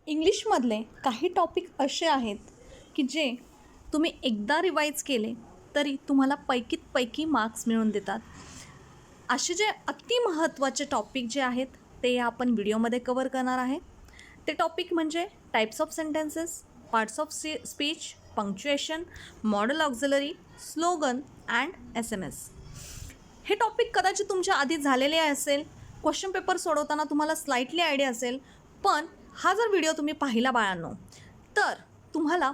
इंग्लिशमधले काही टॉपिक असे आहेत की जे तुम्ही एकदा रिवाईज केले तरी तुम्हाला पैकीत पैकी मार्क्स मिळवून देतात. असे जे अति महत्त्वाचे टॉपिक जे आहेत ते आपण व्हिडिओमध्ये कवर करणार आहे. ते टॉपिक म्हणजे types of sentences, parts of speech, punctuation, modal auxiliary, slogan and SMS. हे टॉपिक कदाचित तुमच्या आधी झालेले असेल, क्वेश्चन पेपर सोडवताना तुम्हाला स्लाइटली आयडिया असेल, पण हा जर व्हिडिओ तुम्ही पाहिला बाळांनो तर तुम्हाला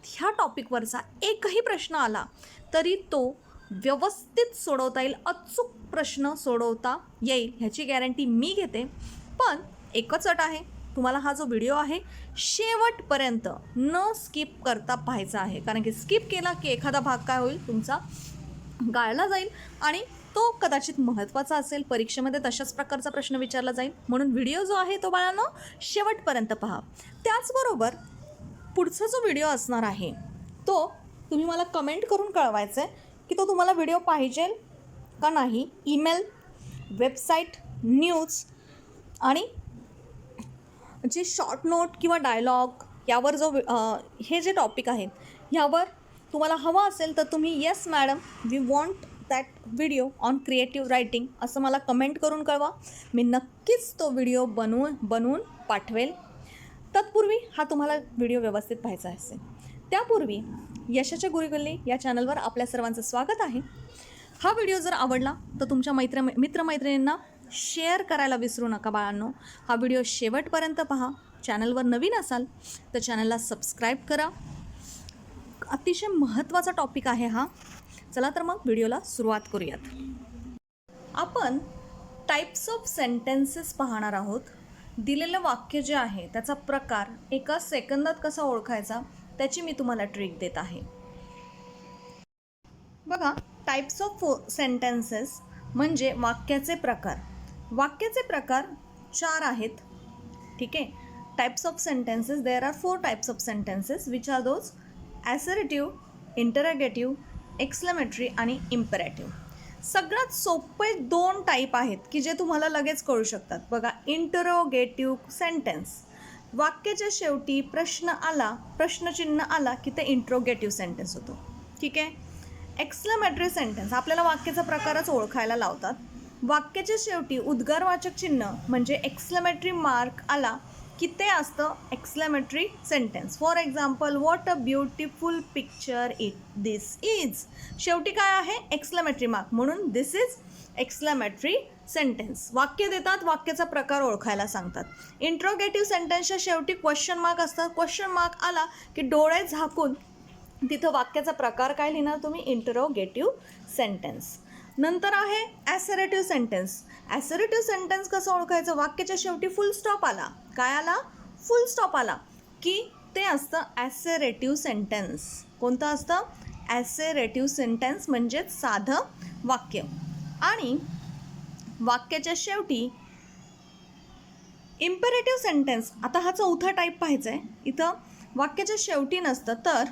ह्या टॉपिकवरचा एकही प्रश्न आला तरी तो व्यवस्थित सोडवता येईल, अचूक प्रश्न सोडवता येईल ह्याची गॅरंटी मी घेते. पण एकच अट आहे, तुम्हाला हा जो व्हिडिओ आहे शेवटपर्यंत न स्किप करता पाहायचा आहे, कारण की स्किप केला की एखादा भाग काय होईल तुमचा गाळला जाईल आणि तो कदाचित महत्त्वाचा असेल, परीक्षेमध्ये तशाच प्रकारचा प्रश्न विचारला जाईल. म्हणून व्हिडिओ जो आहे तो बाळांनो शेवटपर्यंत पहा. त्याचबरोबर पुढचा जो व्हिडिओ असणार आहे तो तुम्ही मला कमेंट करून कळवायचं आहे की तो तुम्हाला व्हिडिओ पाहिजे का नाही. ईमेल, वेबसाईट, न्यूज आणि जे शॉर्ट नोट किंवा डायलॉग यावर जो हे जे टॉपिक आहेत ह्यावर तुम्हाला हवा असेल तर तुम्ही yes madam we want that video on creative writing असं मला कमेंट करून कळवा. मी नक्कीच तो व्हिडिओ बनवून पाठवेल. तत्पूर्वी हा तुम्हाला व्हिडिओ व्यवस्थित पाहायचा असेल. त्यापूर्वी यशाच्या गुरुगल्ली या चॅनलवर आपल्या सर्वांचं स्वागत आहे. हा व्हिडिओ जर आवडला तर तुमच्या मित्रमैत्रिणींना शेअर करायला विसरू नका बाळांनो. हा व्हिडिओ शेवटपर्यंत पहा. चॅनलवर नवीन असाल तर चॅनलला सबस्क्राईब करा. अतिशय महत्त्वाचा टॉपिक आहे हा. चला तर मग व्हिडिओला सुरुवात करूयात. आपण टाईप्स ऑफ सेंटेन्सेस पाहणार आहोत. दिलेलं वाक्य जे आहे त्याचा प्रकार एका सेकंदात कसा ओळखायचा त्याची मी तुम्हाला ट्रिक देत आहे. बघा, टाईप्स ऑफ सेंटेन्सेस म्हणजे वाक्याचे प्रकार. वाक्याचे प्रकार 4 आहेत. ठीक आहे. Types of sentences, there are 4 types of sentences which are those assertive, interrogative, exclamatory आणि इम्पेरेटिव्ह. सगळ्यात सोपे 2 टाईप आहेत की जे तुम्हाला लगेच कळू शकतात. बघा, इंटरोगेटिव्ह सेंटेन्स, वाक्याच्या शेवटी प्रश्न आला, प्रश्नचिन्ह आला की ते इंट्रोगेटिव्ह सेंटेन्स होतो. ठीक आहे. एक्सक्लेमेटरी सेंटेन्स आपल्याला वाक्याचा प्रकारच ओळखायला लावतात. वाक्याच्या शेवटी उद्गारवाचक चिन्ह म्हणजे एक्सक्लेमेटरी मार्क आला की ते असतं exclamatory sentence. For example, what a beautiful picture this is. शेवटी काय आहे? एक्सक्लेमेटरी मार्क, म्हणून दिस इज एक्सक्लेमेटरी सेंटेन्स. वाक्य देतात, वाक्याचा प्रकार ओळखायला सांगतात. इंट्रोगेटिव्ह सेंटेन्सच्या शेवटी क्वेश्चन मार्क असतात. क्वेश्चन मार्क आला की डोळे झाकून तिथं वाक्याचा प्रकार काय लिहिणार तुम्ही? Interrogative sentence. नंतर आहे ॲसरेटिव्ह सेंटेन्स. ॲसरेटिव्ह सेंटेन्स कसं ओळखायचं? वाक्याच्या शेवटी फुल स्टॉप आला. काय आला? फुल स्टॉप आला की ते असतं ॲसरेटिव्ह सेंटेन्स. कोणतं असतं? ॲसरेटिव्ह सेंटेन्स म्हणजेच साधं वाक्य. आणि वाक्याच्या शेवटी इम्पेरेटिव्ह सेंटेन्स. आता हा चौथा टाईप पाहायचा आहे. इथं वाक्याच्या शेवटी नसतं, तर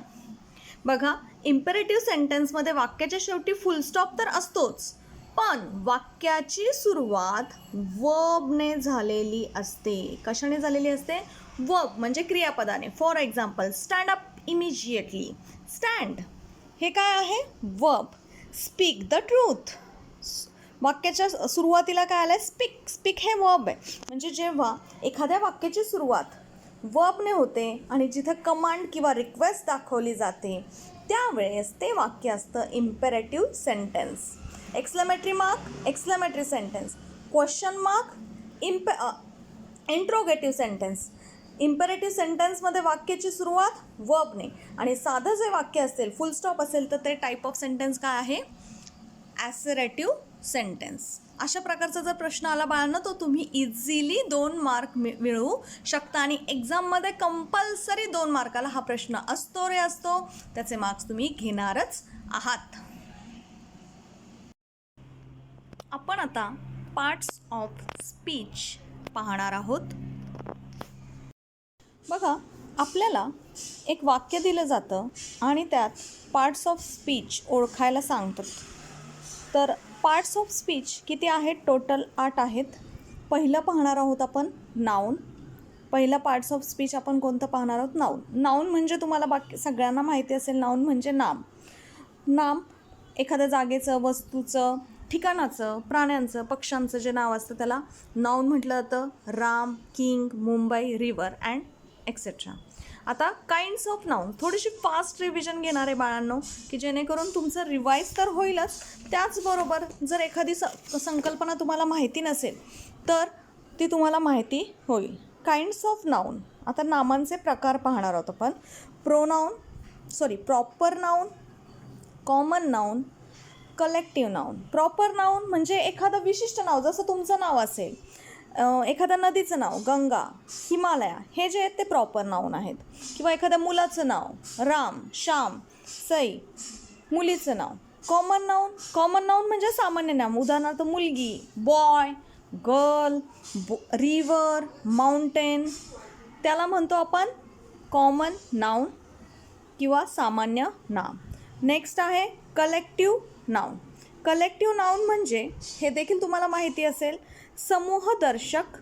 बघा, इम्पेरेटिव्ह सेंटेन्समध्ये वाक्याच्या शेवटी फुल स्टॉप तर असतोच, पण वाक्याची सुरुवात वर्बने झालेली असते. कशाने झालेली असते? वर्ब म्हणजे क्रियापदाने. For example, stand up immediately. Stand हे काय आहे? वर्ब. स्पीक द ट्रूथ, वाक्याच्या सुरुवातीला काय आलं आहे? स्पीक. स्पीक हे वर्ब आहे. म्हणजे जेव्हा एखाद्या वाक्याची सुरुवात वर्बने होते आणि जिथं कमांड किंवा रिक्वेस्ट दाखवली जाते त्यावेळेस ते वाक्य असतं imperative sentence. Exclamatory mark exclamatory sentence, question mark interrogative sentence. Imperative सेंटेन्समध्ये वाक्याची सुरुवात वर्बने आणि साधं जे वाक्य असेल, फुल स्टॉप असेल, तर ते टाईप ऑफ सेंटेन्स काय आहे? ॲसरेटिव्ह सेंटेन्स. अशा प्रकारचा जर प्रश्न आला बाळांना तर तुम्ही इझिली 2 मार्क मिळवू शकता. आणि एक्झाममध्ये कंपल्सरी 2 मार्काला हा प्रश्न असतो रे असतो. त्याचे मार्क्स तुम्ही घेणारच आहात. आपण आता पार्ट्स ऑफ स्पीच पाहणार आहोत. बघा, आपल्याला एक वाक्य दिलं जातं आणि त्यात पार्ट्स ऑफ स्पीच ओळखायला सांगतात. तर पार्ट्स ऑफ स्पीच किती आहेत? टोटल 8 आहेत. पहिलं पाहणार आहोत आपण नाऊन. पहिला पार्ट्स ऑफ स्पीच आपण कोणतं पाहणार आहोत? नाऊन. नाऊन म्हणजे तुम्हाला बाकी सगळ्यांना माहिती असेल, नाऊन म्हणजे नाम. नाम एखाद्या जागेचं, वस्तूचं, ठिकाणाचं, प्राण्यांचं, पक्ष्यांचं जे नाव असतं त्याला नाऊन म्हटलं जातं. Ram, king, Mumbai, river and etcetera. आता काइंड्स ऑफ नाऊन थोडीशी फास्ट रिव्हिजन घेणार आहे बाळांनो, की जेणेकरून तुमचं रिवाईज तर होईलच, त्याचबरोबर जर एखादी संकल्पना तुम्हाला माहिती नसेल तर ती तुम्हाला माहिती होईल. Kinds of noun. आता नामांचे प्रकार पाहणार आहोत आपण. Proper noun, common noun, collective noun. Proper noun म्हणजे एखादं विशिष्ट नाव, जसं तुमचं नाव असेल, एखाद्या नदीचं नाव गंगा, हिमालया, हे जे आहेत ते प्रॉपर नाऊन आहेत. किंवा एखाद्या मुलाचं नाव राम, श्याम, सई, मुलीचं नाव. कॉमन नाऊन म्हणजे सामान्य नाम, उदाहरणार्थ मुलगी, बॉय, गर्ल, रिव्हर, माउंटेन, त्याला म्हणतो आपण कॉमन नाऊन किंवा सामान्य नाम. नेक्स्ट आहे कलेक्टिव्ह नाऊन. कलेक्टिव्ह नाऊन म्हणजे हे देखील तुम्हाला माहिती असेल, समूहदर्शक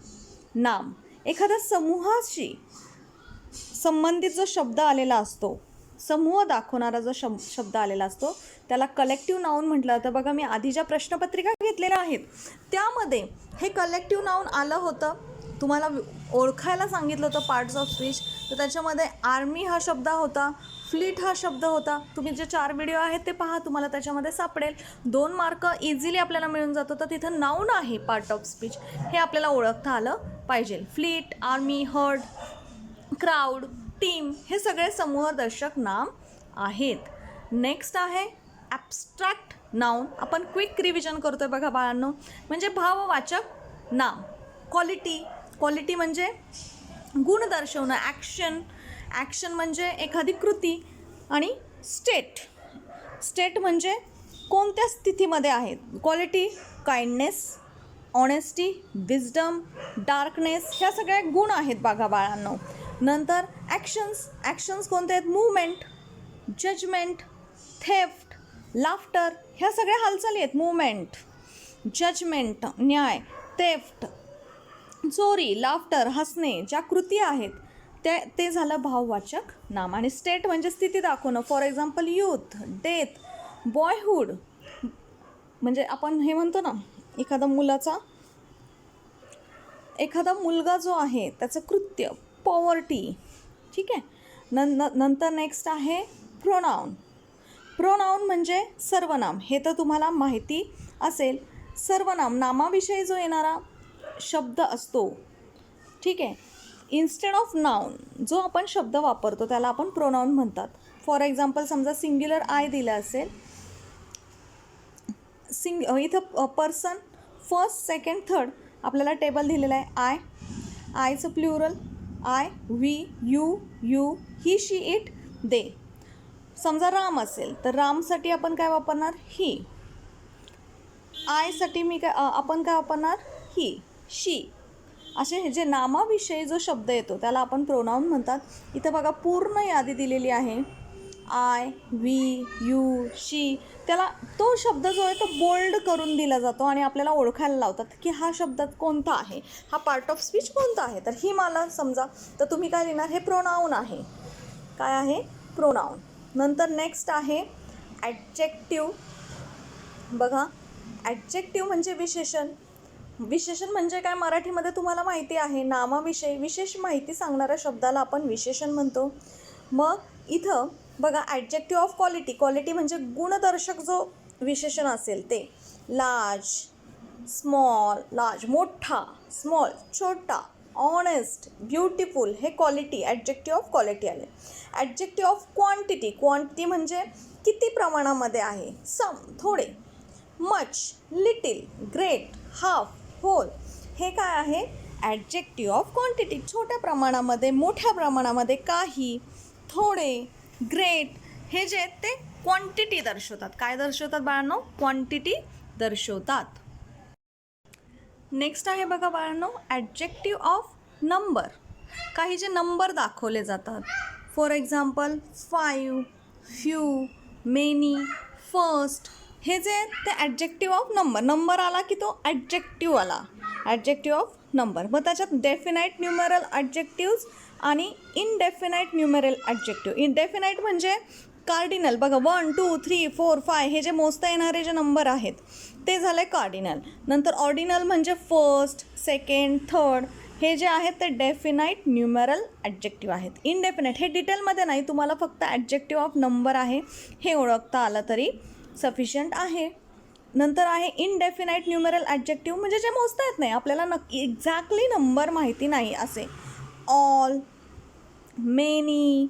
नाम. एखाद्या समूहाशी संबंधित जो शब्द आलेला असतो, समूह दाखवणारा जो शब्द आलेला असतो त्याला कलेक्टिव्ह नाऊन म्हटलं जातं. बघा, मी आधी ज्या प्रश्नपत्रिका घेतलेल्या आहेत त्यामध्ये हे कलेक्टिव्ह नाऊन आलं होतं. तुम्हाला ओळखायला सांगितलं होतं पार्ट्स ऑफ स्पीच, तर त्याच्यामध्ये आर्मी हा शब्द होता, फ्लीट हा शब्द होता. तुम्ही जे 4 व्हिडिओ आहेत ते पहा, तुम्हाला त्याच्यामध्ये सापडेल. 2 मार्क इझिली आपल्याला मिळून जातं. तर तिथं नाऊन आहे पार्ट ऑफ स्पीच, हे आपल्याला ओळखता आलं पाहिजे. Fleet, army, heard, crowd, team, हे सगळे समूहदर्शक नाम आहेत. नेक्स्ट आहे ॲब्स्ट्रॅक्ट नाऊन. आपण क्विक रिव्हिजन करतोय बघा बाळांनो. म्हणजे भाववाचक नाम. क्वालिटी म्हणजे गुण दर्शवणं. ॲक्शन म्हणजे एखादी कृती. आणि स्टेट म्हणजे कोणत्या स्थितीमध्ये आहेत. Quality kindness, honesty, wisdom, darkness, ह्या सगळ्या गुण आहेत बघा बाळांनो. नंतर ॲक्शन्स कोणते आहेत? मूवमेंट, जजमेंट, थेफ्ट, लाफ्टर, ह्या सगळ्या हालचाली आहेत. मूवमेंट, जजमेंट, न्याय, थेफ्ट, चोरी, लाफ्टर, हसणे, ज्या कृती आहेत ते झालं भाववाचक नाम. आणि स्टेट म्हणजे स्थिती दाखवणं. फॉर एक्झाम्पल यूथ, डेथ, बॉयहूड, म्हणजे आपण हे म्हणतो ना, एखादा मुलगा जो आहे त्याचं कृत्य, पॉवर्टी. ठीक आहे. नंतर नेक्स्ट आहे प्रोनाऊन म्हणजे सर्वनाम. हे तर तुम्हाला माहिती असेल. सर्वनाम, नामाविषयी जो येणारा शब्द असतो. ठीक आहे. इन्स्टेड ऑफ नाऊन जो आपण शब्द वापरतो त्याला आपण प्रोनाऊन म्हणतात. फॉर एक्झाम्पल समजा सिंग्युलर आय दिलं असेल, इथं पर्सन फर्स्ट, सेकंड, थर्ड आपल्याला टेबल दिलेलं आहे. आयचं plural I, we, you, he, she, it, they. समजा राम असेल तर रामसाठी आपण काय वापरणार? ही. आयसाठी आपण काय वापरणार? ही, शी. असे हे जे नामाविषयी जो शब्द येतो त्याला आपण प्रोनाऊन म्हणतात. इथं बघा पूर्ण यादी दिलेली आहे. आय, वी, यू, शी, त्याला तो शब्द जो आहे तो बोल्ड करून दिला जातो आणि आपल्याला ओळखायला लावतात की हा शब्द कोणता आहे, हा पार्ट ऑफ स्पीच कोणता आहे. तर ही मला समजा, तर तुम्ही काय लिहिणार? हे प्रोनाऊन आहे. काय आहे? प्रोनाऊन. नंतर नेक्स्ट आहे ॲडजेक्टिव्ह. बघा, ॲडजेक्टिव्ह म्हणजे विशेषण म्हणजे काय मराठीमध्ये तुम्हाला माहिती आहे. नामाविषयी विशेष माहिती सांगणाऱ्या शब्दाला आपण विशेषण म्हणतो. मग इथं बघा ॲडजेक्टिव्ह ऑफ क्वालिटी म्हणजे गुणदर्शक जो विशेषण असेल ते. लार्ज मोठा, स्मॉल छोटा, ऑनेस्ट, ब्युटिफुल, हे क्वालिटी, ॲडजेक्टिव्ह ऑफ क्वालिटी आले. ॲडजेक्टिव्ह ऑफ क्वांटिटी म्हणजे किती प्रमाणामध्ये आहे. सम थोडे, much, little, great, half, whole, हे काय आहे? Adjective of quantity. छोट्या प्रमाणामध्ये, मोठ्या प्रमाणामध्ये, काही, थोडे, ग्रेट, हे जे आहेत ते क्वांटिटी दर्शवतात. काय दर्शवतात बाळांनो? क्वांटिटी दर्शवतात. नेक्स्ट आहे बघा बाळांनो ॲडजेक्टिव्ह ऑफ नंबर. काही जे नंबर दाखवले जातात. For example 5, few, many, first, हे जे ते ॲडजेक्टिव्ह ऑफ नंबर. नंबर आला की तो ॲडजेक्टिव्ह आला. Adjective of number. मग त्याच्यात डेफिनाईट न्यूमरल ॲडजेक्टिव्ज आणि इनडेफिनाईट न्यूमरल ॲडजेक्टिव्ह. इनडेफिनाईट म्हणजे कार्डिनल. बघा 1 2 3 4 5 हे जे मोजता येणारे जे नंबर आहेत ते झाले कार्डिनल. नंतर ऑर्डिनल म्हणजे फर्स्ट, सेकंड, थर्ड हे जे आहेत ते डेफिनाईट न्यूमरल ॲडजेक्टिव्ह आहेत. इनडेफिनाईट हे डिटेलमध्ये नाही, तुम्हाला फक्त ॲडजेक्टिव्ह ऑफ नंबर आहे हे ओळखता आलं तरी सफिशियंट आहे. नंतर आहे इनडेफिनाईट न्यूमरल ॲडजेक्टिव्ह म्हणजे जे मोजता येत नाही, आपल्याला नक्की एक्झॅक्टली नंबर माहिती नाही असे. All, many,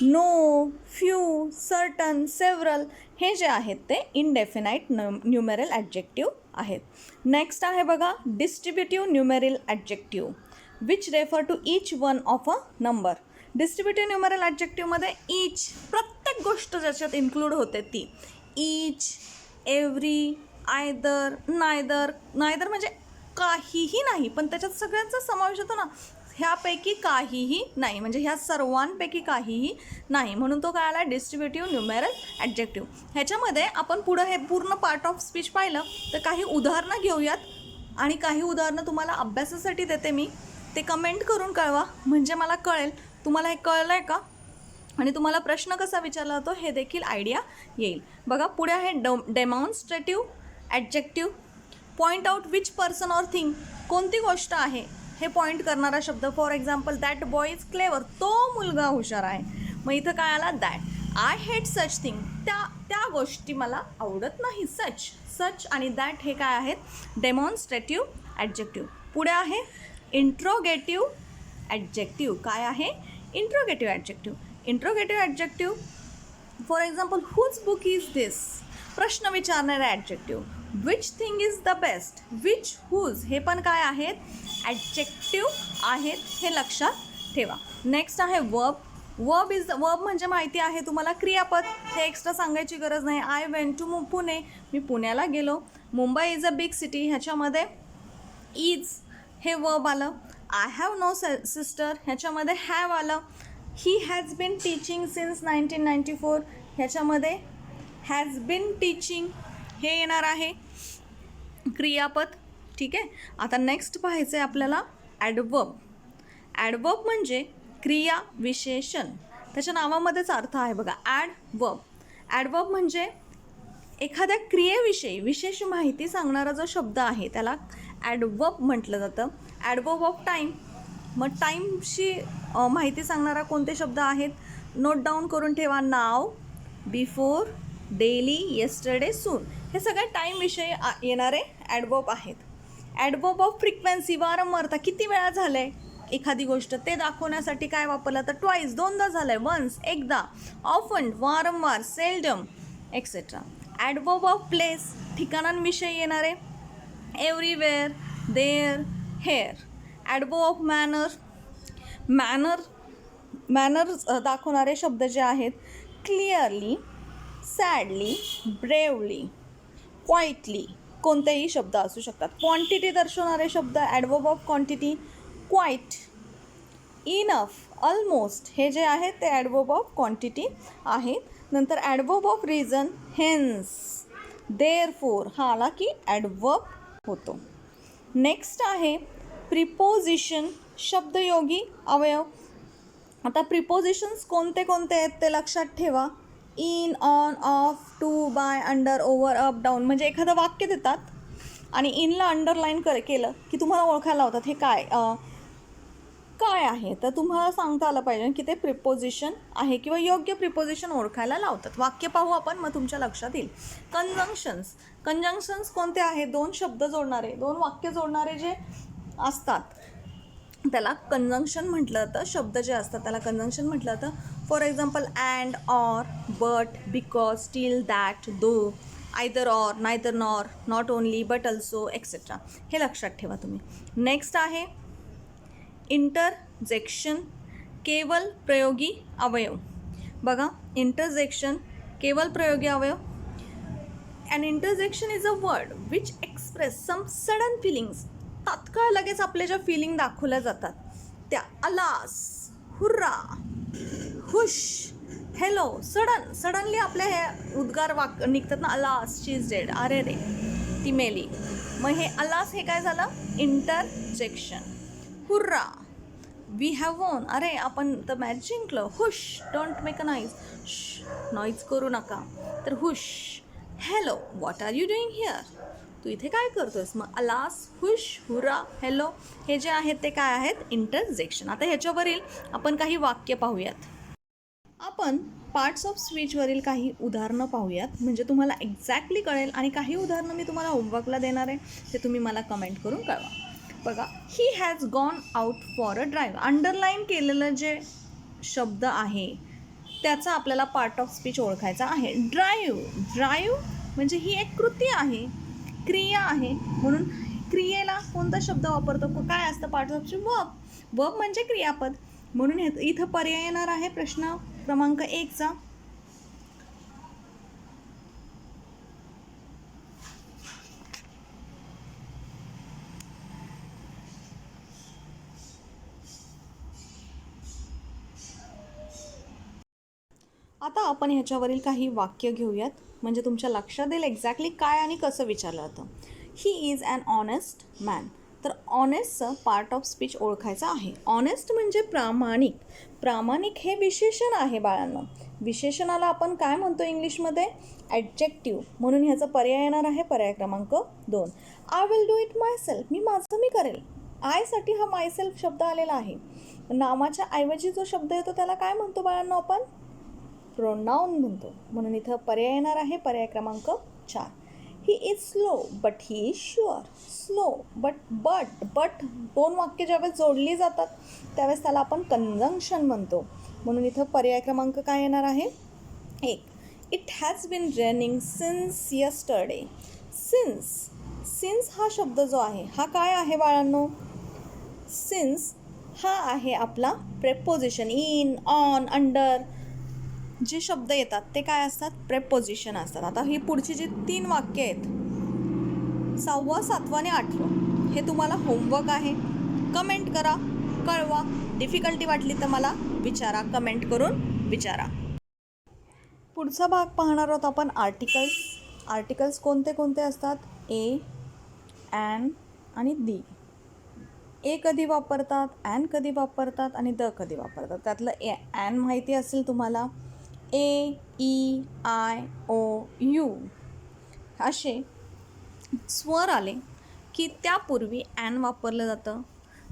no, few, certain, several हे जे आहेत ते इनडेफिनाईट न्यूमरल ॲडजेक्टिव्ह आहेत. नेक्स्ट आहे बघा distributive numeral adjective which refer to each one of a number. Distributive numeral ॲडजेक्टिव्हमध्ये ईच प्रत्येक गोष्ट ज्याच्यात इन्क्लूड होते ती. Each, every, either, neither. Neither म्हणजे काहीही नाही, पण त्याच्यात सगळ्यांचा समावेश होतो ना. ह्यापैकी काहीही नाही म्हणजे ह्या सर्वांपैकी काहीही नाही, म्हणून तो काय आला डिस्ट्रीब्युटिव्ह न्यूमरल ॲडजेक्टिव्ह. ह्याच्यामध्ये आपण पुढं हे पूर्ण पार्ट ऑफ स्पीच पाहिलं तर काही उदाहरणं घेऊयात आणि काही उदाहरणं तुम्हाला अभ्यासासाठी देते मी. ते कमेंट करून कळवा म्हणजे मला कळेल तुम्हाला हे कळलं आहे का आणि तुम्हाला प्रश्न कसा विचारला जातो हे देखील आयडिया येईल. बघा पुढे आहे demonstrative adjective. Point out which person or thing. कोणती गोष्ट आहे हे पॉईंट करणारा शब्द. For example that boy is clever. तो मुलगा हुशार आहे. मग इथं काय आला that. I hate such thing. त्या गोष्टी मला आवडत नाही. सच आणि दॅट हे काय आहेत डेमॉन्स्ट्रेटिव्ह ॲडजेक्टिव्ह. पुढे आहे इंट्रोगेटिव्ह ॲडजेक्टिव्ह. काय आहे interrogative adjective. Interrogative adjective for example whose book is this. प्रश्न विचारणारे adjective. Which thing is the best. Which, whose हे पण काय आहेत ॲडजेक्टिव्ह आहेत हे लक्षात ठेवा. नेक्स्ट आहे वर्ब. वर्ब म्हणजे माहिती आहे तुम्हाला क्रियापद. हे एक्स्ट्रा सांगायची गरज नाही. I went to Pune. मी पुण्याला गेलो. Mumbai is a big city. ह्याच्यामध्ये इज हे वर्ब आलं. आय हॅव नो सिस्टर ह्याच्यामध्ये हॅव आलं. He has been teaching since 1994 ह्याच्यामध्ये हॅज बीन टीचिंग हे येणार आहे क्रियापद. ठीक आहे. आता नेक्स्ट पाहायचं आहे आपल्याला ॲडवर्ब. ॲडवर्ब म्हणजे क्रिया विशेषण. त्याच्या नावामध्येच अर्थ आहे बघा ॲडवर्ब. ॲडवर्ब म्हणजे एखाद्या क्रियेविषयी विशेष माहिती सांगणारा जो शब्द आहे त्याला ॲडवर्ब म्हटलं जातं. Adverb of time. मग टाईमशी माहिती सांगणारा कोणते शब्द आहेत नोट डाऊन करून ठेवा. नाव, बिफोर, डेली, येस्टरडे, सून हे सगळे टाईमविषयी येणारे ॲडवर्ब आहेत. ॲडवर्ब ऑफ फ्रिक्वेन्सी वारंवारता. किती वेळा झालं आहे एखादी गोष्ट ते दाखवण्यासाठी काय वापरलं तर ट्वाईस दोनदा झालं आहे, वन्स एकदा, ऑफन वारंवार, seldom etcetera. Adverb of place ठिकाणांविषयी येणारे everywhere, there, here. Adverb of manner दाखवणारे शब्द जे आहेत क्लिअरली, सॅडली, ब्रेवली, क्वाईटली कोणतेही शब्द असू शकतात. क्वांटिटी दर्शवणारे शब्द adverb of quantity, quite, enough, almost हे जे आहेत ते ॲडवर्ब ऑफ क्वांटिटी आहेत. नंतर adverb of reason hence, therefore हा आला की ॲडवर्ब होतो. नेक्स्ट आहे प्रिपोजिशन शब्दयोगी अवयव. आता प्रिपोजिशन्स कोणते कोणते आहेत ते लक्षात ठेवा. In, on, of, to, by, under, over, up, down म्हणजे एखादं वाक्य देतात आणि इनला अंडरलाईन केलं की तुम्हाला ओळखायला लावतात हे काय आहे तर तुम्हाला सांगता आलं पाहिजे की ते प्रिपोजिशन आहे किंवा योग्य प्रिपोजिशन ओळखायला लावतात. वाक्य पाहू आपण मग तुमच्या लक्षात येईल. कंजंक्शन्स कोणते आहेत दोन शब्द जोडणारे दोन वाक्य जोडणारे जे असतात त्याला कंजंक्शन म्हटलं जातं. शब्द जे असतात त्याला कंजंक्शन म्हटलं जातं. For example and, or, but, because, still, that, though, either or, neither nor, not only, but also etcetera हे लक्षात ठेवा तुम्ही. नेक्स्ट आहे इंटरजेक्शन केवल प्रयोगी अवयव. बघा इंटरजेक्शन केवल प्रयोगी अवयव. An interjection is a word which express some sudden feelings. तात्काळ लगेच आपल्या ज्या फिलिंग दाखवल्या जातात त्या अलास, हुर्रा, हुश, हॅलो, सडनली आपले हे उद्गार निघतात ना. अलास शी इज डेड, अरे रे ती मेली, मग हे अलास हे काय झालं interjection. Hurrah we have won, अरे आपण तर मॅच जिंकलं. Hush don't make a noise, noise करू नका. तर hush. Hello what are you doing here, तू इथे काय करतोयस. मग अलास, हुश, हुरा, हॅलो हे जे आहेत ते काय आहेत इंटरजेक्शन. आता ह्याच्यावरील आपण काही वाक्य पाहूयात. आपण पार्ट्स ऑफ स्पीचवरील काही उदाहरणं पाहूयात, म्हणजे तुम्हाला एक्झॅक्टली कळेल. आणि काही उदाहरणं मी तुम्हाला होमवर्कला देणार आहे, ते तुम्ही मला कमेंट करून कळवा. बघा, he has gone out for a drive. Underline केलेलं जे शब्द आहे त्याचा आपल्याला पार्ट ऑफ स्पीच ओळखायचा आहे. ड्राईव्ह म्हणजे ही एक कृती आहे, क्रिया आहे. म्हणून क्रियेला कोणता शब्द वापरतो, काय असतं पार्ट ऑफ स्पीच, वर्ब म्हणजे क्रियापद. म्हणून इथं पर्याय येणार आहे प्रश्न क्रमांक 1चा. आता आपण ह्याच्यावरील काही वाक्य घेऊयात, म्हणजे तुमच्या लक्षात येईल एक्झॅक्टली काय आणि कसं विचारलं जातं. He is an honest man. तर ऑनेस्टचं पार्ट ऑफ स्पीच ओळखायचं आहे. ऑनेस्ट म्हणजे प्रामाणिक. प्रामाणिक हे विशेषण आहे बाळांना. विशेषणाला आपण काय म्हणतो इंग्लिशमध्ये, ॲडजेक्टिव्ह. म्हणून ह्याचा पर्याय येणार आहे पर्याय क्रमांक 2. I will do it myself, मी माझं मी करेल. आयसाठी हा माय सेल्फ शब्द आलेला आहे. नामाच्या ऐवजी जो शब्द येतो त्याला काय म्हणतो बाळांना आपण, प्रोनाऊन म्हणतो. म्हणून इथं पर्याय येणार आहे पर्याय क्रमांक 4. He is slow but he is sure. Slow but दोन वाक्य ज्यावेळेस जोडली जातात त्यावेळेस त्याला आपण कंजंक्शन म्हणतो. म्हणून इथं पर्याय क्रमांक काय येणार आहे 1. It has been raining since yesterday. Since हा शब्द जो आहे हा काय आहे बाळांनो, सिन्स हा आहे आपला प्रेपोजिशन. इन, ऑन, अंडर जे शब्द येतात ते काय असतात, प्रेपोजिशन असतात. आता ही पुढची जी 3 वाक्य आहेत 6वा, 7वा आणि 8वा हे तुम्हाला होमवर्क आहे. कमेंट करा, कळवा. डिफिकल्टी वाटली तर मला विचारा, कमेंट करून विचारा. पुढचा भाग पाहणार आहोत आपण आर्टिकल्स कोणते कोणते असतात, ए, ॲन आणि दी. ए कधी वापरतात, ॲन कधी वापरतात आणि द कधी वापरतात. त्यातलं ॲन माहिती असेल तुम्हाला. ए, ई, आय, ओ, यू असे स्वर आले की त्यापूर्वी ॲन वापरलं जातं.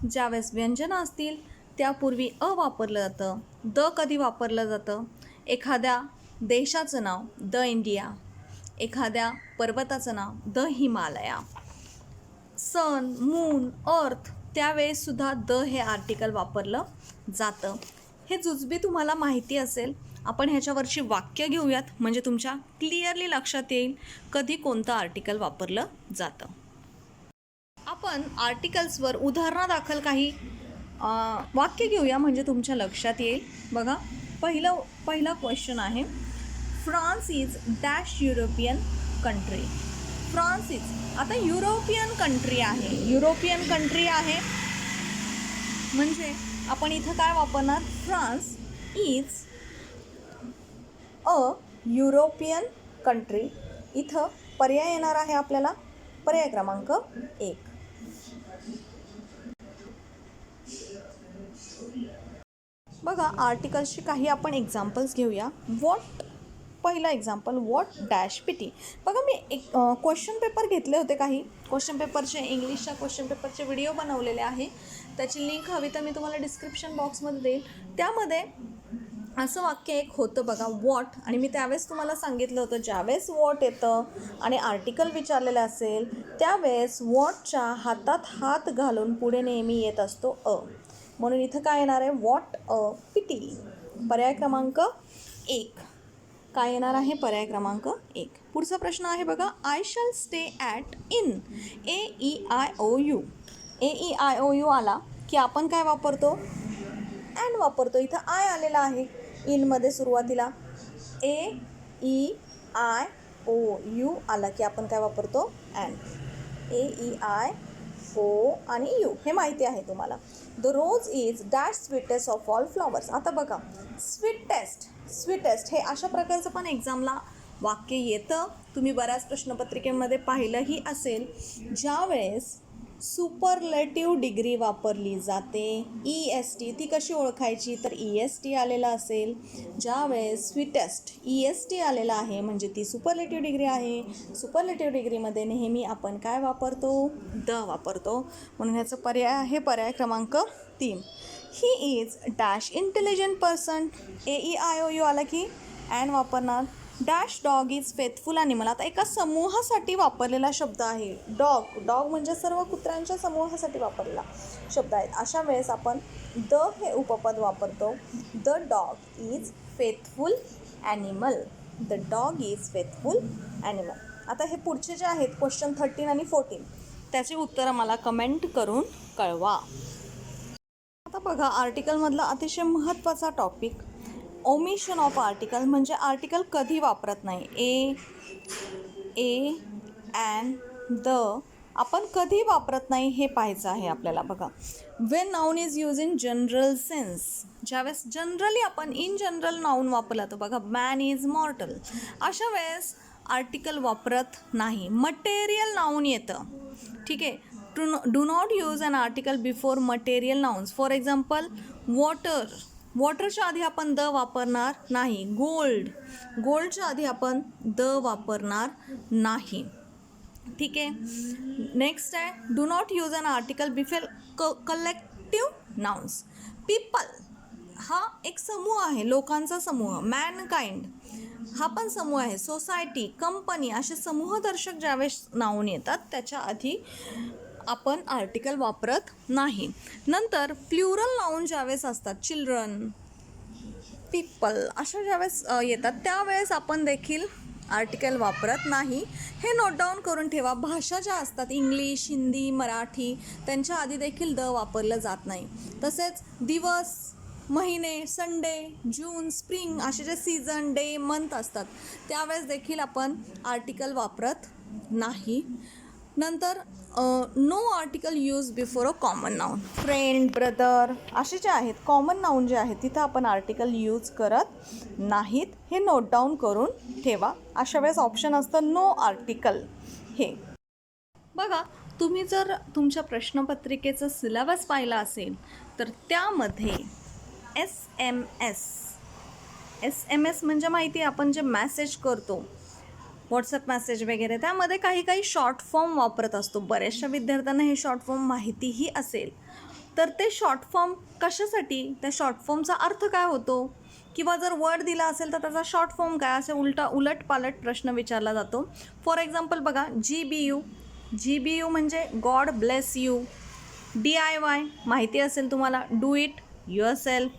ज्यावेळेस व्यंजनं असतील त्यापूर्वी अ वापरलं जातं. द कधी वापरलं जातं, एखाद्या देशाचं नाव द इंडिया, एखाद्या पर्वताचं नाव the Himalaya, sun, moon, earth त्यावेळेससुद्धा द हे आर्टिकल वापरलं जातं. हे जुजबी तुम्हाला माहिती असेल. आपण ह्याच्यावरची वाक्य घेऊयात, म्हणजे तुमच्या क्लिअरली लक्षात येईल कधी कोणतं आर्टिकल वापरलं जातं. आपण आर्टिकल्सवर उदाहरणादाखल काही वाक्य घेऊया, म्हणजे तुमच्या लक्षात येईल. बघा, पहिला क्वेश्चन आहे, France is dash European country. France is, आता युरोपियन कंट्री आहे, म्हणजे आपण इथं काय वापरणार, France is a European country. इथं पर्याय येणार आहे आपल्याला पर्याय क्रमांक 1. बघा, आर्टिकल्सची काही आपण एक्झाम्पल्स घेऊया. पहिला एक्झाम्पल, वॉट डॅश पिटी. बघा, मी एक क्वेश्चन पेपर घेतले होते, काही क्वेश्चन पेपरचे इंग्लिशच्या क्वेश्चन पेपरचे व्हिडिओ बनवलेले आहे. त्याची लिंक हवी तर मी तुम्हाला डिस्क्रिप्शन बॉक्समध्ये देईल. त्यामध्ये असं वाक्य एक होतं बघा, वॉट. आणि मी त्यावेळेस तुम्हाला सांगितलं होतं, ज्यावेळेस वॉट येतं आणि आर्टिकल विचारलेलं असेल त्यावेळेस वॉटच्या हातात हात घालून पुढे नेहमी येत असतो अ. म्हणून इथं काय येणार आहे, वॉट अ पिटी. पर्याय क्रमांक 1 काय येणार आहे, पर्याय क्रमांक 1. पुढचा प्रश्न आहे बघा, I shall stay at in. AEIOU. AEIOU आला की आपण काय वापरतो, ॲन वापरतो. इथं आय आलेला आहे इनमध्ये सुरुवातीला. AEIOU आला की आपण काय वापरतो, ॲन. AEIO आणि यू हे माहिती आहे तुम्हाला. The rose is dash sweetest of all flowers. आता बघा, स्वीटेस्ट हे अशा प्रकारचं पण एक्झामला वाक्य येतं तुम्ही बऱ्याच प्रश्नपत्रिकेमध्ये पाहिलंही असेल, ज्यावेळेस सुपरलेटिव्ह डिग्री वापरली जाते, EST, ती कशी ओळखायची, तर EST आलेला असेल. ज्यावेळेस स्वीटेस्ट EST आलेला आहे म्हणजे ती सुपरलेटिव्ह डिग्री आहे. सुपरलेटिव्ह डिग्रीमध्ये नेहमी आपण काय वापरतो, द वापरतो. म्हणून ह्याचं पर्याय आहे पर्याय क्रमांक 3. He is dash intelligent person, AEIOU आला की ॲन वापरणार. Dash dog is faithful animal, आता एका समूहासाठी वापरलेला शब्द आहे. डॉग म्हणजे सर्व कुत्र्यांच्या समूहासाठी वापरलेला शब्द आहे. अशा वेळेस आपण द हे उपपद वापरतो. The dog is faithful animal. The dog is faithful animal. आता हे पुढचे जे आहेत क्वेश्चन 13 आणि 14 त्याची उत्तरं मला कमेंट करून कळवा. आता बघा, आर्टिकलमधला अतिशय महत्त्वाचा टॉपिक, ओमिशन ऑफ आर्टिकल, म्हणजे आर्टिकल कधी वापरत नाही. ए ॲन द आपण कधी वापरत नाही हे पाहायचं आहे आपल्याला. बघा, Wien noun is use in general sense, ज्यावेळेस जनरली आपण इन जनरल नाऊन वापरला तर बघा, मॅन इज मॉर्टल, अशा वेळेस आर्टिकल वापरत नाही. मटेरियल नाऊन येतं, ठीक आहे. Do not use an article before material nouns. For example वॉटरच्या आधी आपण द वापरणार नाही. गोल्डच्या आधी आपण द वापरणार नाही, ठीक आहे. नेक्स्ट आहे, do not use an article before collective nouns. People हा एक समूह आहे, लोकांचा समूह. मॅनकाइंड हा पण समूह आहे. सोसायटी, कंपनी असे समूहदर्शक ज्यावेळेस नाऊन येतात त्याच्या आधी आपण आर्टिकल वापरत नाही. नंतर प्लुरल नाऊन ज्यावेळेस असतात, चिल्ड्रन, पीपल अशा ज्यावेळेस येतात त्यावेळेस आपण देखील आर्टिकल वापरत नाही. हे नोट डाऊन करून ठेवा. भाषा ज्या असतात इंग्लिश, हिंदी, मराठी त्यांच्या आधी देखील द वापरलं जात नाही. तसेच दिवस, महिने, संडे, जून, स्प्रिंग असे जे सीझन, डे, मंथ असतात त्यावेळेस देखील आपण आर्टिकल वापरत नाही. नंतर no article use before a common noun. Friend, brother असे जे आहेत कॉमन नाऊन जे आहेत तिथं आपण आर्टिकल यूज करत नाहीत. हे नोट डाऊन करून ठेवा. अशा वेळेस ऑप्शन असतं नो आर्टिकल. हे बघा, तुम्ही जर तुमच्या प्रश्नपत्रिकेचं सिलेबस पाहिला असेल तर त्यामध्ये SMS म्हणजे माहिती आहे, आपण जे मॅसेज करतो व्हॉट्सअप मॅसेज वगैरे, त्यामध्ये काही शॉर्ट फॉर्म वापरत असतो. बऱ्याचशा विद्यार्थ्यांना हे शॉर्ट फॉर्म माहितीही असेल. तर ते शॉर्ट फॉर्म कशासाठी, त्या शॉर्ट फॉर्मचा अर्थ काय होतो, किंवा जर वर्ड दिला असेल तर त्याचा शॉर्ट फॉर्म काय, असे उलटपालट प्रश्न विचारला जातो. फॉर एक्झाम्पल बघा, GBU म्हणजे गॉड ब्लेस यू. DIY माहिती असेल तुम्हाला, डू इट युअरसेल्फ.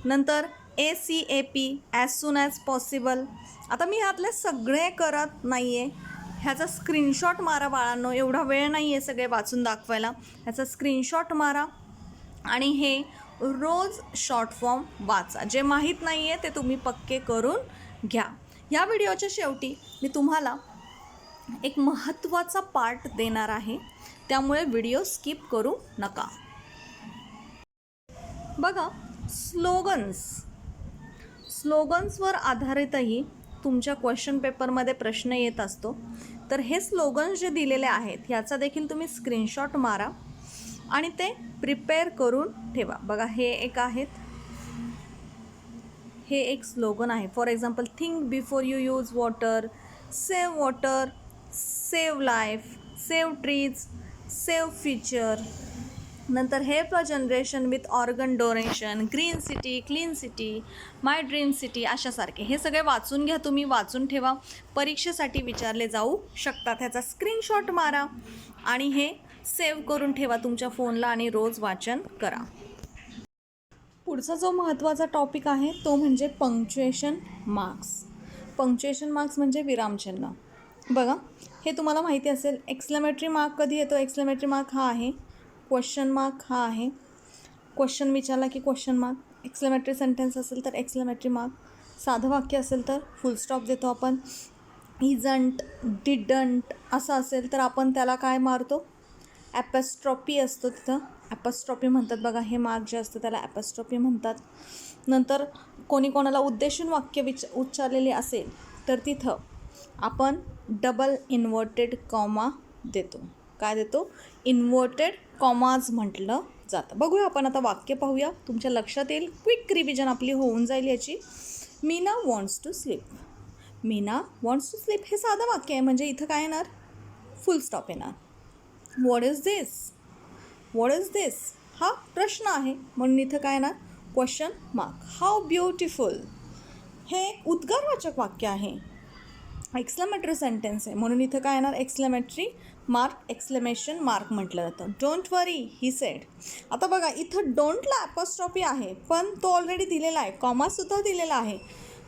नंतर ACAP as soon as possible. आता मी ह्यातले सगळे करत नाही आहे, ह्याचा स्क्रीनशॉट मारा बाळांनो, एवढा वेळ नाही आहे सगळे वाचून दाखवायला. ह्याचा स्क्रीनशॉट मारा आणि हे रोज शॉर्ट फॉर्म वाचा. जे माहीत नाही आहे ते तुम्ही पक्के करून घ्या. ह्या व्हिडिओच्या शेवटी मी तुम्हाला एक महत्त्वाचा पार्ट देणार आहे, त्यामुळे व्हिडिओ स्किप करू नका. बघा, स्लोगन्सवर आधारितही तुमच्या क्वेश्चन पेपरमध्ये प्रश्न येत असतो. तर हे स्लोगन्स जे दिलेले आहेत ह्याचा देखील तुम्ही स्क्रीनशॉट मारा आणि ते प्रिपेअर करून ठेवा. बघा, हे एक स्लोगन आहे. For example, think before you use water, save life, save trees, save future. नंतर help a generation with organ donation, green city, clean city, my dream city अशासारखे हे सगळे वाचून घ्या. तुम्ही वाचून ठेवा, परीक्षेसाठी विचारले जाऊ शकतात. ह्याचा स्क्रीनशॉट मारा आणि हे सेव्ह करून ठेवा तुमच्या फोनला आणि रोज वाचन करा. पुढचा जो महत्त्वाचा टॉपिक आहे तो म्हणजे पंक्च्युएशन मार्क्स. पंक्च्युएशन मार्क्स म्हणजे विरामचिन्ह. बघा, हे तुम्हाला माहिती असेल. एक्सक्लेमेटरी मार्क कधी येतो, एक्सक्लेमेटरी मार्क हा आहे. क्वेश्चन मार्क हा आहे. क्वेश्चन विचारला की क्वेश्चन मार्क. एक्सक्लेमेटरी सेंटेन्स असेल तर एक्सक्लेमेटरी मार्क. साधं वाक्य असेल तर फुल स्टॉप देतो आपण. इजंट, डिडंट असं असेल तर आपण त्याला काय मारतो, ॲपॉस्ट्रॉफी असतो तिथं, ॲपॉस्ट्रॉफी म्हणतात. बघा, हे मार्क जे असतं त्याला ॲपॉस्ट्रॉफी म्हणतात. नंतर कोणाला उद्देशून वाक्य उच्चारलेले असेल तर तिथं आपण डबल इन्व्हर्टेड कॉमा देतो. काय देतो? इन्व्हर्टेड कॉमाज म्हटलं जातं. बघूया आपण आता वाक्य पाहूया, तुमच्या लक्षात येईल. क्विक रिव्हिजन आपली होऊन जाईल याची. Meena wants to sleep. Meena wants to sleep हे साधं वाक्य आहे, म्हणजे इथं काय येणार? फुल स्टॉप येणार. What is this? What is this हा प्रश्न आहे, म्हणून इथं काय येणार? Question mark. हाऊ ब्युटिफुल हे एक उद्गारवाचक वाक्य आहे, एक्सक्लेमेटरी सेंटेन्स आहे, म्हणून इथं काय येणार? एक्सक्लेमेटरी मार्क, एक्सक्लेमेशन मार्क म्हटलं जातं. Don't worry he said. आता बघा इथं डोंटला ॲपॉस्ट्रॉफी आहे, पण तो ऑलरेडी दिलेला आहे, कॉमासुद्धा दिलेला आहे,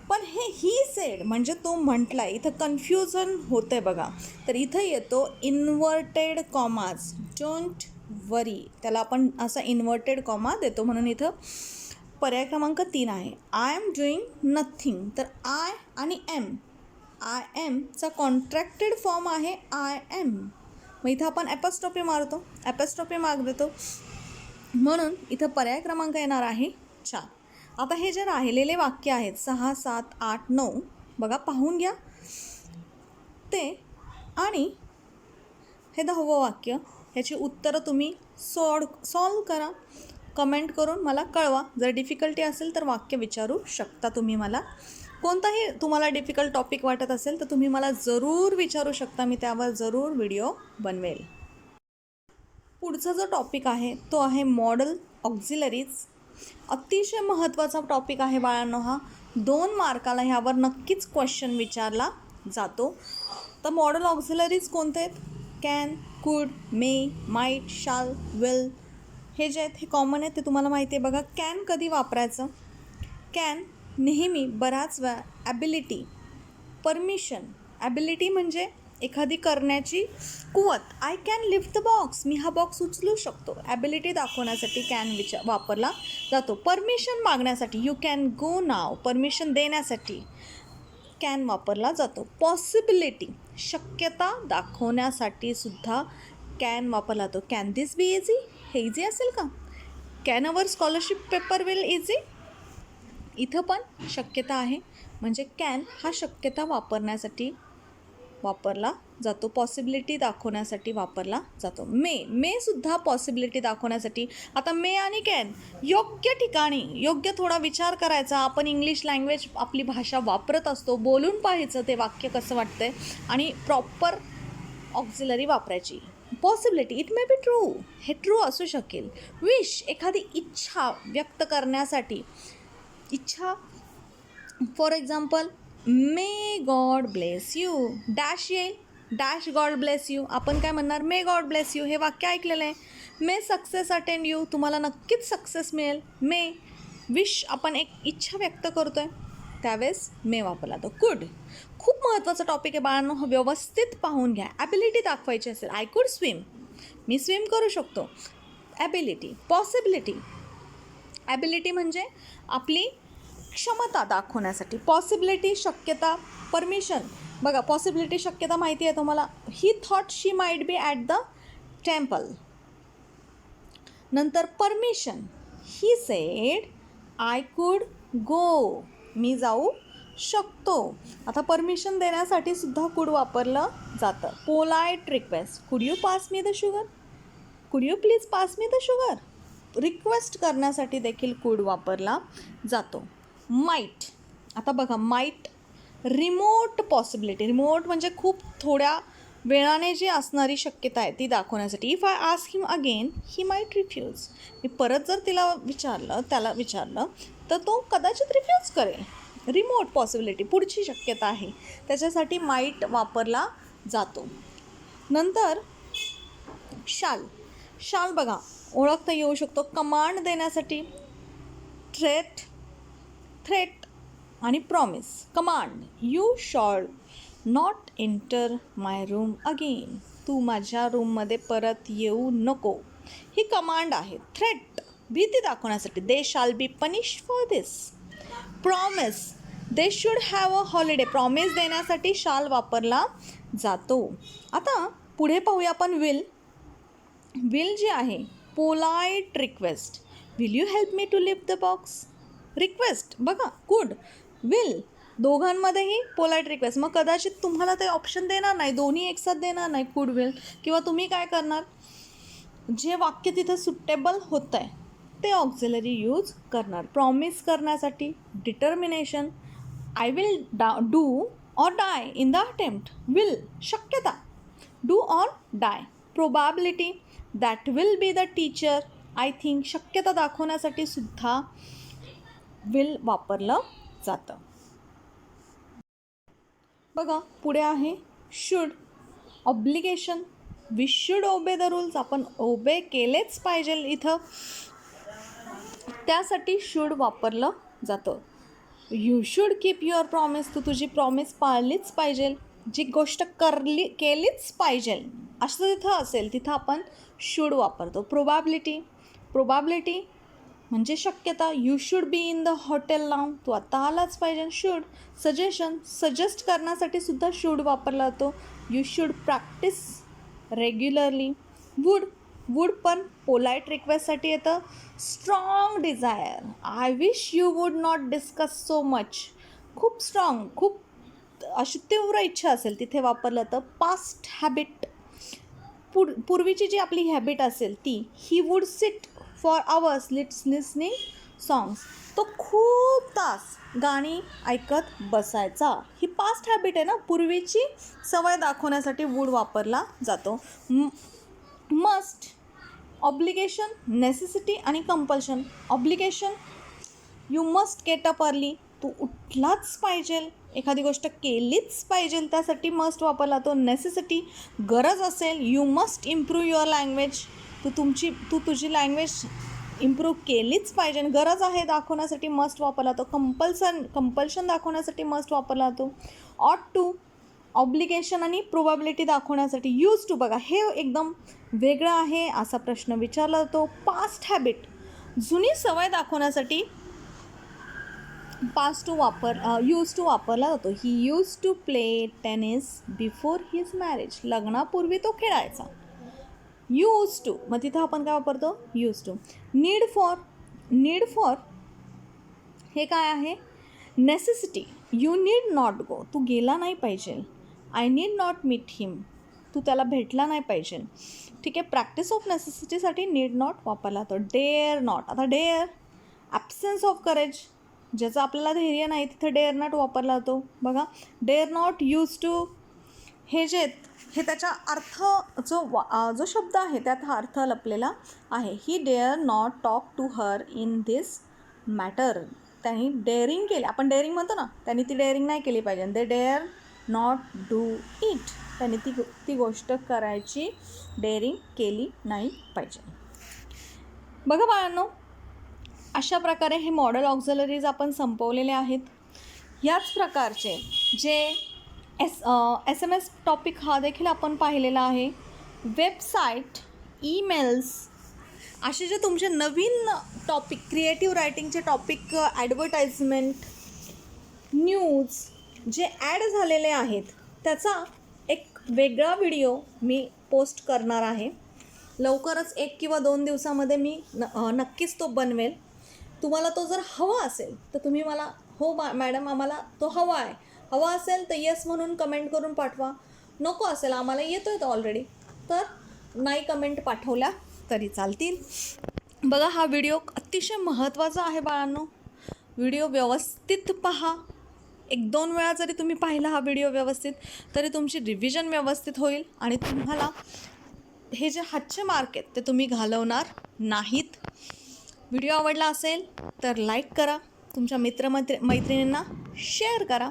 पण हे ही सेड म्हणजे तो म्हटला आहे. इथं कन्फ्युजन होतं आहे बघा. तर इथं येतो इन्व्हर्टेड कॉमाज. डोंट वरी, त्याला आपण असा इन्व्हर्टेड कॉमा देतो, म्हणून इथं पर्याय क्रमांक 3 आहे. I am doing nothing. तर आय आणि आय एमचा कॉन्ट्रॅक्टेड फॉर्म आहे आय एम. मग इथं आपण ॲपॉस्ट्रॉफी मारतो, ॲपॉस्ट्रॉफी मार्क देतो, म्हणून इथं पर्याय क्रमांक येणार आहे 4. आता हे जे राहिलेले वाक्य आहेत 6, 7, 8, 9 बघा, पाहून घ्या ते. आणि हे 10वं वाक्य, ह्याची उत्तरं तुम्ही सॉल्व करा. कमेंट करून मला कळवा. जर डिफिकल्टी असेल तर वाक्य विचारू शकता तुम्ही मला. कोणताही तुम्हाला डिफिकल्ट टॉपिक वाटत असेल तर तुम्ही मला जरूर विचारू शकता, मी त्यावर जरूर व्हिडिओ बनवेल. पुढचा जो टॉपिक आहे तो आहे मॉडल ऑक्झिलरीज. अतिशय महत्त्वाचा टॉपिक आहे बाळांनो हा. 2 मार्काला ह्यावर नक्कीच क्वेश्चन विचारला जातो. तर मॉडल ऑक्झिलरीज कोणते आहेत? कॅन, कुड, मे, माईट, शाल, विल हे जे आहेत हे कॉमन आहेत, ते तुम्हाला माहिती आहे. बघा कॅन कधी वापरायचं? कॅन नेहमी बऱ्याच वेळा ॲबिलिटी, परमिशन. ॲबिलिटी म्हणजे एखादी करण्याची कुवत. I can lift the box, मी हा बॉक्स उचलू शकतो. ॲबिलिटी दाखवण्यासाठी कॅन वापरला जातो. परमिशन मागण्यासाठी you can go now, permission देण्यासाठी कॅन वापरला जातो. पॉसिबिलिटी, शक्यता दाखवण्यासाठी सुद्धा कॅन वापरला जातो. कॅन दिस बी इझी, हे इझी असेल का? Can our scholarship paper will easy, इथं पण शक्यता आहे, म्हणजे कॅन हा शक्यता वापरला जातो. पॉसिबिलिटी दाखवण्यासाठी वापरला जातो. मेसुद्धा पॉसिबिलिटी दाखवण्यासाठी. आता मे आणि कॅन योग्य ठिकाणी, योग्य थोडा विचार करायचा. आपण इंग्लिश लँग्वेज आपली भाषा वापरत असतो, बोलून पाहायचं ते वाक्य कसं वाटतंय आणि प्रॉपर ऑक्झिलरी वापरायची. Possibility, it may be true, हे ट्रू असू शकेल. विश, एखादी इच्छा व्यक्त करण्यासाठी. इच्छा, for example may God bless you, dash येईल, डॅश गॉड ब्लेस यू, आपण काय म्हणणार? May God bless you. हे वाक्य ऐकलेलं आहे. मे सक्सेस अटेंड यू, तुम्हाला नक्कीच सक्सेस मिळेल. मे विश, आपण एक इच्छा व्यक्त करतो आहे, त्यावेळेस मे वापरला तो. कुड, खूप महत्त्वाचा टॉपिक आहे बाळांनो, हा व्यवस्थित पाहून घ्या. ॲबिलिटी दाखवायची असेल, I could swim, me swim करू शकतो. ॲबिलिटी. पॉसिबिलिटी, ॲबिलिटी म्हणजे आपली क्षमता दाखवण्यासाठी. पॉसिबिलिटी शक्यता. परमिशन, बघा पॉसिबिलिटी शक्यता माहिती आहे तुम्हाला. He thought she might be at the temple. नंतर permission, he said I could go, मी जाऊ शकतो. आता परमिशन देण्यासाठी सुद्धा कुड वापरलं जातं. Polite request, could you pass me the sugar, could you please pass me the sugar, request करण्यासाठी देखील कुड वापरला जातो. माईट, आता बघा माईट रिमोट पॉसिबिलिटी. रिमोट म्हणजे खूप थोड्या वेळाने जी असणारी शक्यता आहे ती दाखवण्यासाठी. If I ask him again he might refuse, मी परत जर त्याला विचारलं तर तो कदाचित रिफ्यूज करेल. रिमोट पॉसिबिलिटी, पुढची शक्यता आहे, त्याच्यासाठी माईट वापरला जातो. नंतर शाल बघा ओळखता येऊ शकतो कमांड देण्यासाठी. थ्रेट आणि promise. Command, you shall not enter my room again, तू माझ्या रूममध्ये परत येऊ नको, ही कमांड आहे. थ्रेट, भीती दाखवण्यासाठी. They shall be punished for this. Promise, they should have a holiday, promise देण्यासाठी शाल वापरला जातो. आता पुढे पाहूया आपण विल जे आहे polite request. Will you help me to lift the box. Request बघा कुड, विल दोघांमध्येही पोलाईट रिक्वेस्ट. मग कदाचित तुम्हाला ते ऑप्शन देणार नाही, दोन्ही एकसाथ देणार नाही कुड विल, किंवा तुम्ही काय करणार, जे वाक्य तिथं सुटेबल होतं आहे ते ऑक्झिलरी यूज करणार. प्रॉमिस करण्यासाठी determination, I will do or die in the attempt. Will शक्यता, do or die. Probability, that will be the teacher. I think शक्यता दाखवण्यासाठी सुद्धा विल वापरलं जातं. बघा पुढे आहे should. Obligation, we should obey the rules. आपण ओबे केलेच पाहिजे इथं, त्यासाठी शुड वापरलं जातं. You should keep your promise. तू तुझी प्रॉमिस पाळलीच पाहिजे, जी गोष्ट केलीच पाहिजे असं तिथं असेल तिथं आपण शुड वापरतो. प्रोबॅबिलिटी म्हणजे शक्यता. You should be in the hotel now. तू आत्ता आलाच पाहिजे. शुड. सजेशन, सजेस्ट करण्यासाठी सुद्धा शुड वापरला जातो. You should practise regularly. Would पण पोलाईट रिक्वेस्टसाठी येतं. Strong desire, I wish you would not discuss so much. खूप स्ट्रॉंग, खूप अशी तीव्र इच्छा असेल तिथे वापरलं जातं. पास्ट हॅबिट, पूर्वीची जी आपली हॅबिट असेल ती. He would sit for hours listening songs. तो खूप तास गाणी ऐकत बसायचा. ही पास्ट हॅबिट आहे ना, पूर्वीची सवय दाखवण्यासाठी वूड वापरला जातो. मस्ट, ऑब्लिगेशन, नेसेसिटी आणि compulsion. Obligation, you must get up early. तू उठलाच पाहिजे, एखादी गोष्ट केलीच पाहिजे, त्यासाठी मस्ट वापरला जातो. नेसेसिटी, गरज असेल. You must improve your language. तू तुझी लँग्वेज इम्प्रूव्ह केलीच पाहिजे, गरज आहे दाखवण्यासाठी मस्ट वापरला जातो. कंपल्शन दाखवण्यासाठी मस्ट वापरला जातो. ऑट टू, ऑब्लिगेशन आणि प्रोबॅबिलिटी दाखवण्यासाठी. यूज टू, बघा हे एकदम वेगळं आहे, असा प्रश्न विचारला जातो. पास्ट हॅबिट, जुनी सवय दाखवण्यासाठी यूज टू वापरला जातो. He use to play tennis before his marriage. लग्नापूर्वी तो खेळायचा. यूज टू, मग तिथं आपण काय वापरतो, यूज टू. नीड फॉर हे काय आहे, necessity. You need not go. तू गेला नाही पाहिजे. I need not meet him. तू त्याला भेटला नाही पाहिजे. ठीक आहे. प्रॅक्टिस ऑफ नेसेसिटीसाठी नीड नॉट वापरला जातो. डेअर नॉट, आता डेअर, ॲब्सेन्स ऑफ करेज, ज्याचं आपल्याला धैर्य नाही तिथं डेअर नॉट वापरला जातो. बघा डेअर नॉट, यूज टू, हे जे हे त्याचा अर्थ जो शब्द आहे त्यात हा अर्थ लपलेला आहे. He dare not talk to her in this matter. त्यांनी डेअरिंग केली, आपण डेअरिंग म्हणतो ना, त्यांनी ती डेअरिंग नाही केली पाहिजे. दे डेअर नॉट डू इट. त्यांनी ती गोष्ट करायची डेअरिंग केली नाही पाहिजे. बघा बाळांनो, अशा प्रकारे हे मॉडेल ऑक्झिलरीज आपण संपवलेले आहेत. याच प्रकारचे जे SMS टॉपिक हा देखील आपण पाहिलेला आहे. वेबसाईट, ईमेल्स, असे जे तुमचे नवीन टॉपिक, क्रिएटिव्ह रायटिंगचे टॉपिक, ॲडव्हर्टाइजमेंट, न्यूज जे ॲड झालेले आहेत त्याचा एक वेगळा व्हिडिओ मी पोस्ट करणार आहे. लवकरच 1 किंवा 2 दिवसामध्ये मी नक्कीच तो बनवेल. तुम्हाला तो जर हवा असेल तर तुम्ही मला, हो मॅडम आम्हाला तो हवा आहे, हवा असेल तर येस म्हणून कमेंट करून पाठवा. नको असेल, आम्हाला येतो आहे तो ऑलरेडी, तर नाही कमेंट पाठवल्या तरी चालतील. बघा हा व्हिडिओ अतिशय महत्त्वाचा आहे बाळांनो. व्हिडिओ व्यवस्थित पहा. 1-2 वेळा जरी तुम्ही पाहिला हा व्हिडिओ व्यवस्थित, तरी तुमची रिव्हिजन व्यवस्थित होईल आणि तुम्हाला हे जे हातचे मार्क आहेत ते तुम्ही घालवणार नाहीत. व्हिडिओ आवडला असेल तर लाईक करा, तुमच्या मैत्रिणींना शेअर करा.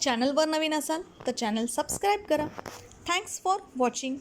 चॅनलवर नवीन असाल तर चॅनल सबस्क्राईब करा. Thanks for watching.